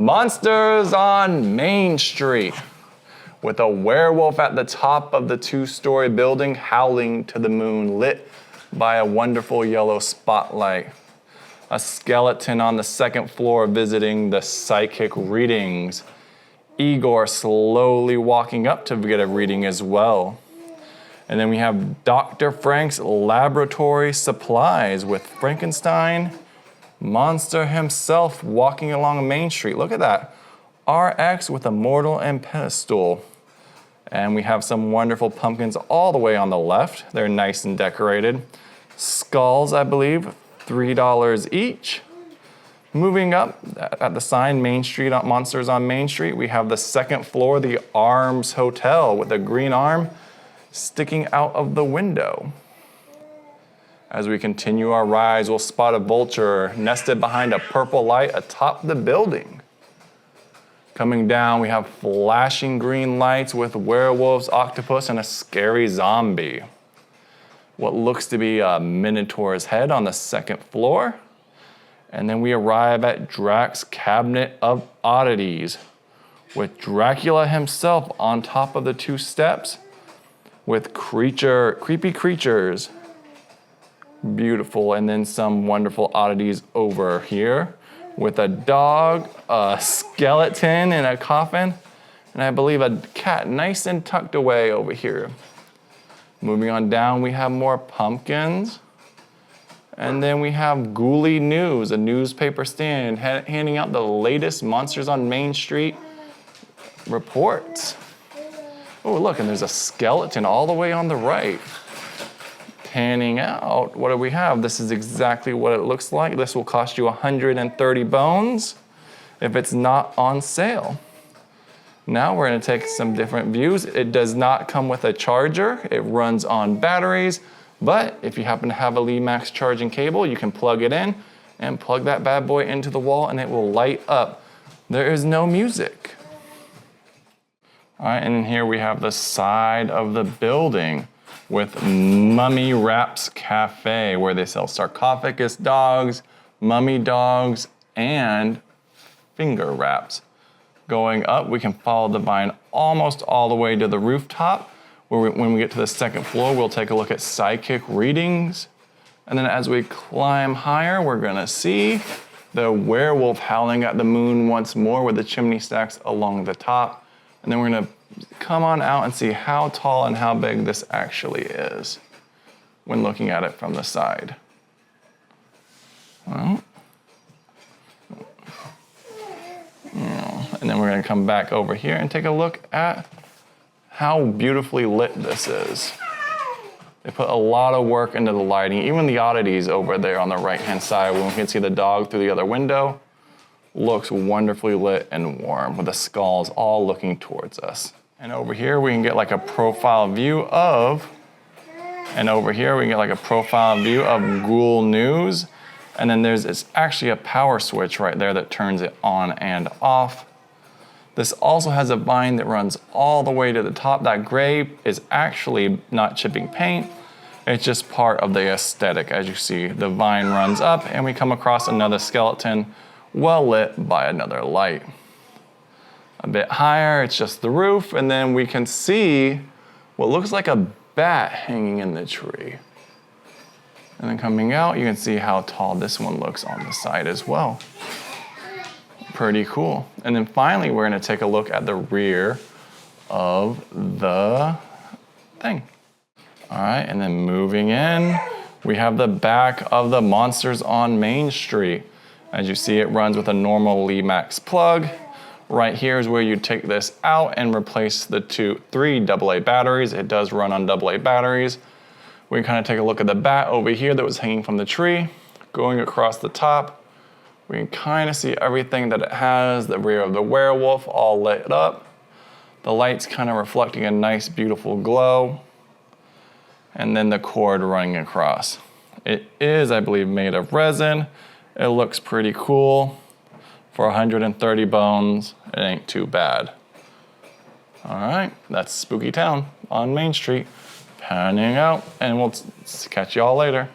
Monsters on Main Street, with a werewolf at the top of the 2-story building howling to the moon, lit by a wonderful yellow spotlight. A skeleton on the 2nd floor visiting the psychic readings. Igor slowly walking up to get a reading as well. And then we have Dr. Frank's laboratory supplies with Frankenstein monster himself walking along Main Street. Look at that. RX with a mortal and pedestal. And we have some wonderful pumpkins all the way on the left. They're nice and decorated. Skulls, I believe, $3 each. Moving up at the sign, Main Street, Monsters on Main Street, we have the 2nd floor, the Arms Hotel with a green arm sticking out of the window. As we continue our rise, we'll spot a vulture nested behind a purple light atop the building. Coming down, we have flashing green lights with werewolves, octopus, and a scary zombie. What looks to be a minotaur's head on the 2nd floor. And then we arrive at Drac's Cabinet of Oddities, with Dracula himself on top of the 2 steps, with creepy creatures. Beautiful, and then some wonderful oddities over here with a dog, a skeleton in a coffin, and I believe a cat nice and tucked away over here. Moving on down, we have more pumpkins. And then we have Ghoulie News, a newspaper stand handing out the latest Monsters on Main Street reports. Oh, look, and there's a skeleton all the way on the right. Panning out, what do we have? This is exactly what it looks like. This will cost you 130 bones if it's not on sale. Now we're gonna take some different views. It does not come with a charger. It runs on batteries, but if you happen to have a Lemax charging cable, you can plug it in and plug that bad boy into the wall and it will light up. There is no music. All right, and here we have the side of the building with Mummy Wraps Cafe, where they sell sarcophagus dogs, mummy dogs, and finger wraps. Going up, we can follow the vine almost all the way to the rooftop, where when we get to the 2nd floor, we'll take a look at psychic readings. And then as we climb higher, we're gonna see the werewolf howling at the moon once more with the chimney stacks along the top. And then we're gonna come on out and see how tall and how big this actually is when looking at it from the side. Well, and then we're gonna come back over here and take a look at how beautifully lit this is. They put a lot of work into the lighting, even the oddities over there on the right-hand side when we can see the dog through the other window. Looks wonderfully lit and warm with the skulls all looking towards us. And over here we can get like a profile view of, Ghoul News. And then it's actually a power switch right there that turns it on and off. This also has a vine that runs all the way to the top. That gray is actually not chipping paint. It's just part of the aesthetic. As you see, the vine runs up and we come across another skeleton well lit by another light. A bit higher, it's just the roof, and then we can see what looks like a bat hanging in the tree. And then coming out, you can see how tall this one looks on the side as well. Pretty cool. And then finally, we're gonna take a look at the rear of the thing. All right, and then moving in, we have the back of the Monsters on Main Street. As you see, it runs with a normal Lemax plug. Right here is where you take this out and replace the 3 AA batteries. It does run on AA batteries. We can kind of take a look at the bat over here that was hanging from the tree. Going across the top, we can kind of see everything that it has. The rear of the werewolf all lit up. The light's kind of reflecting a nice, beautiful glow. And then the cord running across. It is, I believe, made of resin. It looks pretty cool. For 130 bones, it ain't too bad. All right, that's Spooky Town on Main Street. Panning out, and we'll catch y'all later.